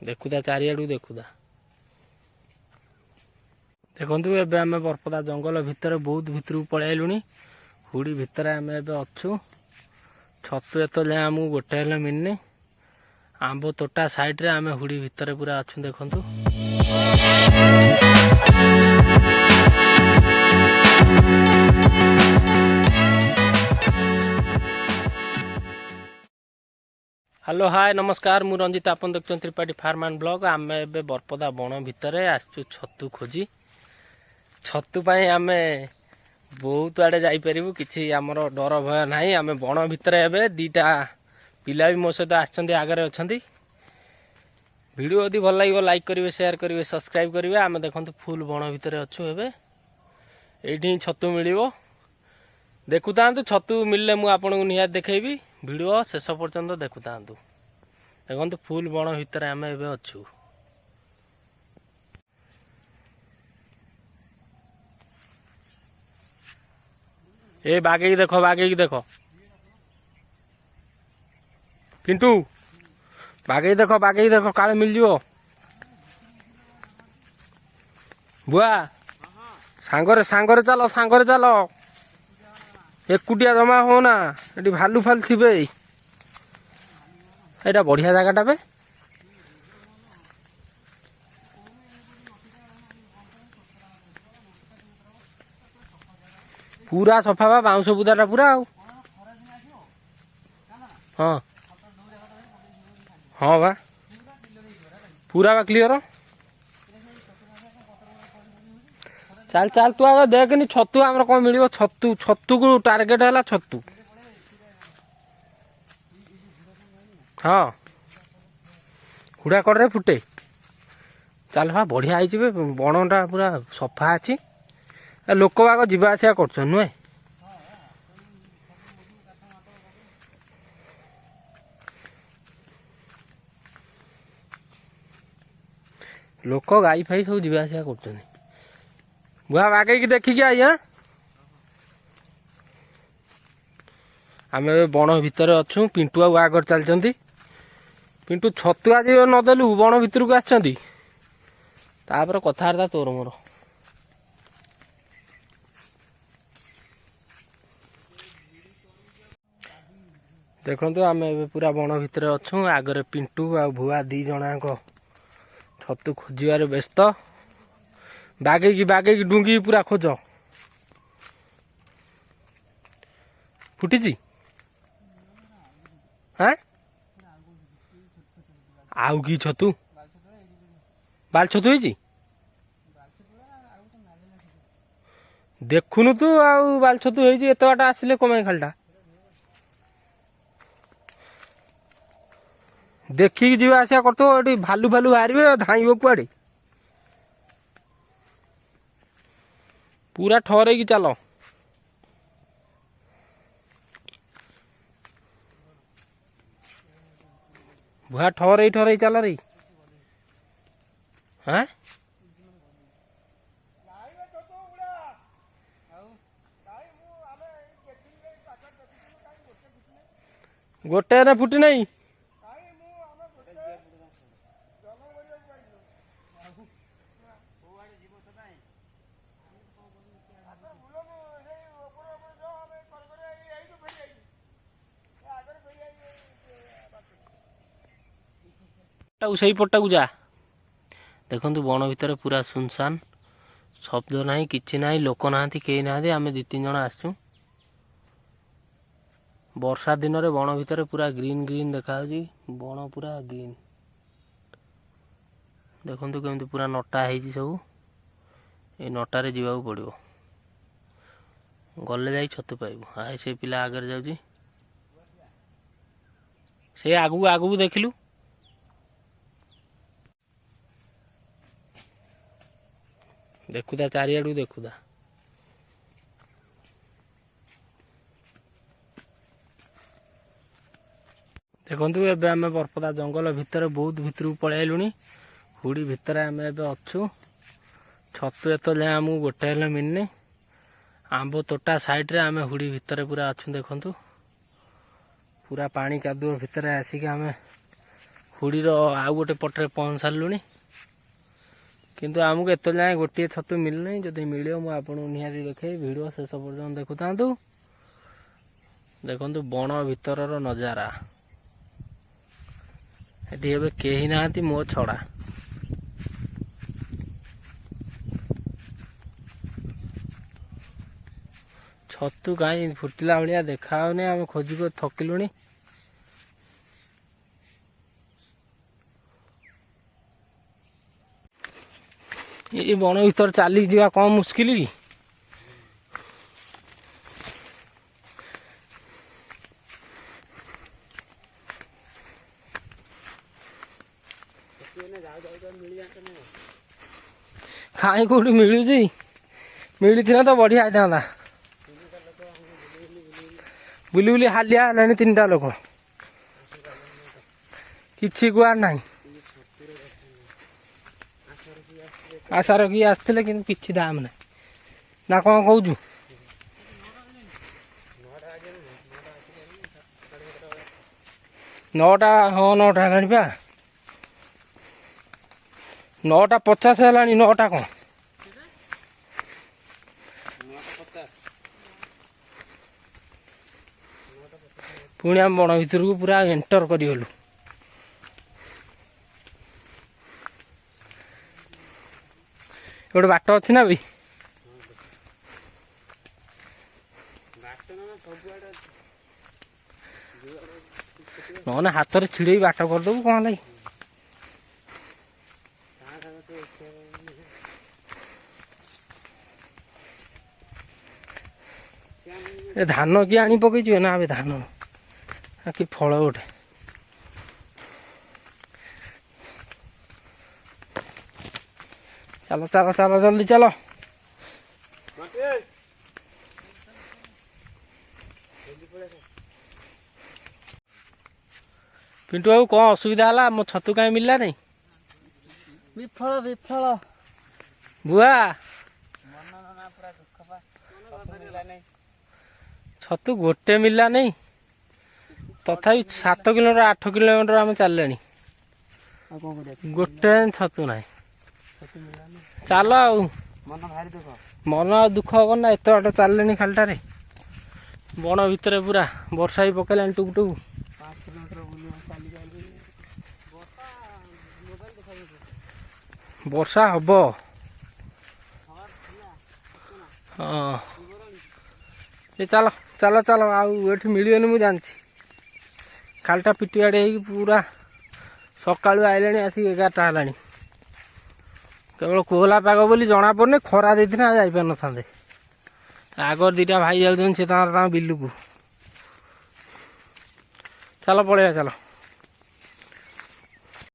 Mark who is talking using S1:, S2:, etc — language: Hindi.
S1: देखुदा चारिआडू देखुदा देखु एबे आम बरपदा जंगल भितर बहुत भितर पलैलुणी हुड़ी भितर आम अच्छु छतु एत जाए आमको गोटे हेल्ले मिलनी आंब तोटा साइड रे आम हुड़ी भितर पूरा अच्छु देखु हेलो हाय नमस्कार मु रंजित आपन देखते त्रिपाठी फार्म एंड ब्लॉग आम एबे बरपदा बण भितर आसचु छतु खोजी छतु पाई आम बहुत आड़े जापरू कि आमर डर भय ना आम बण भितर एबे दीटा पिला भी मो सहित आछंती आगरे अछंती वीडियो यदि भल लगे लाइक करेंगे शेयर करेंगे सब्सक्राइब करेंगे आम देखते फुल बण भितर अच्छु एबे एठी छतु मिलिबो देखु तांतु छतु मिलले मु आपन को निहात देखैबी वीडियो शेष पर्यंत देखु तांतु देखंतु फुल बण भितर आम एबे अच्छु ए बागे की देखो पिंटू बागे की देखो काले मिल जिवो बुआ सांगरे चलो एकुटिया जमा हो ना ये भालू फाल थे यहाँ बढ़िया जगह बे पूरा सफा बा बाउंश बुदाटा पूरा हाँ हाँ बा पूरा बा क्लियर चल चल तू आगे देखनी छतु आमर कौन मिल छतु छतु को टार्गेट है छतु हाँ हुड़ा कड़े फुटे चल हाँ बढ़िया है बणटा पूरा सफा अच्छी लोक बाग जीवा आसिया कर नुहे लोक गाई फाई सब जीवा आसिया कर बुआ बागे देखिकी आई आम बण भितर अच्छु पिंटू आ आगर चलती पिंटू छतु आज नदेलु बण भितर को आसछंती तापर कथबार्ता तोर मोर देखु आम पूरा बण भितर अच्छु आगरे पिंटू आ भुआ दी जनाक छतु खोजार व्यस्त बागे की डुंगी पूरा खोज फुटी हाँ आउ की छतु बाल छतु है देखुनु तू आउ बाल छतु है एत बाट आसिले कम खालटा देखिकी जीवा आसिया कर भालू भालू बाहर धाइब कुआड़े पूरा ठहरे की चलो भुआ ठहरे चल रे हाँ गोटे ने फुटी नहीं सही पट्टा को जा देखु बण भितर पूरा सुनसान शब्द ना कि ना लोक ना कई ना आम दी तीन जन आसचु वर्षा दिन रे बण भितर पूरा ग्रीन ग्रीन देखा बण पूरा ग्रीन देखु केमती पूरा नटा है सब ये नटारे जावाक पड़ो गले जा छतु पाइबू हाय से पिला आगे जाऊँ से आगू आगू देखिलु देखुदा चारिआडू देखुदा देखु एबे आम बरपदा जंगल भितर बहुत भितर पलैलुणी हुड़ी भितर आम अच्छु छतु एत जाए आमको गोटे हेल्ले मिलनी आंब तोटा साइड रे आम हुड़ी भितर पूरा अच्छु देखु पूरा पानी कादुଅ भितर आसिक आम हुड़ीर आउ गोटे पटे पहुँच सारूँ किंतु आमको एत जाए गोटे छतु मिलना जदि मिले मुझे आपको निहाती देखे वीडियो शेष पर्यटन देखु था देखु बण भीतर नजारा ये कहीं ना मो छड़ा छतु कहीं फुटिला भाया देखा आम खोजिक थकिलुणी ये बण भीतर चली जा कम मुस्किल कि खाई कौटी मिलू मिली तो बढ़िया होता बुली बुली हालिया है 3टा लोक कि गुआर ना आशार किए आसते कि दाम ना ना कौन कौचु नौटा हाँ 9टा है 9:50 है 9टा कौन पुणी आम बण भर को पूरा एंटर करगलु गोटे बाट अच्छी ना भाई ना हाथ में छिड़े बाट करदेबू कौन लगे धान किए आनी पकई ना धान कि फल गोटे चलो चलो चलो जल्दी चलो पिंटू बाबू कौन असुविधा है मो छतु कहीं मिलला नहीं
S2: विफल विफल
S1: बुआ छतु गोटे मिलला नहीं तथापि 7 किलोमीटर 8 किलोमीटर आम चल गोटे छतु ना चल मन दुख हम ना एत बाट चल खालटारे बण भितर पूरा वर्षा भी पकड़ा टुक टुक वर्षा हम हाँ ये चलो चलो चलो आउ मिलनी मुझे जानची खालटा पिटी आड़े पूरा सका आइले आसिक 11टा है केवल कोहला पाग बोली जना पड़े खरा देती जापार न था आगर 2टा भाई जाऊँ से बिलू को चलो पड़े चलो।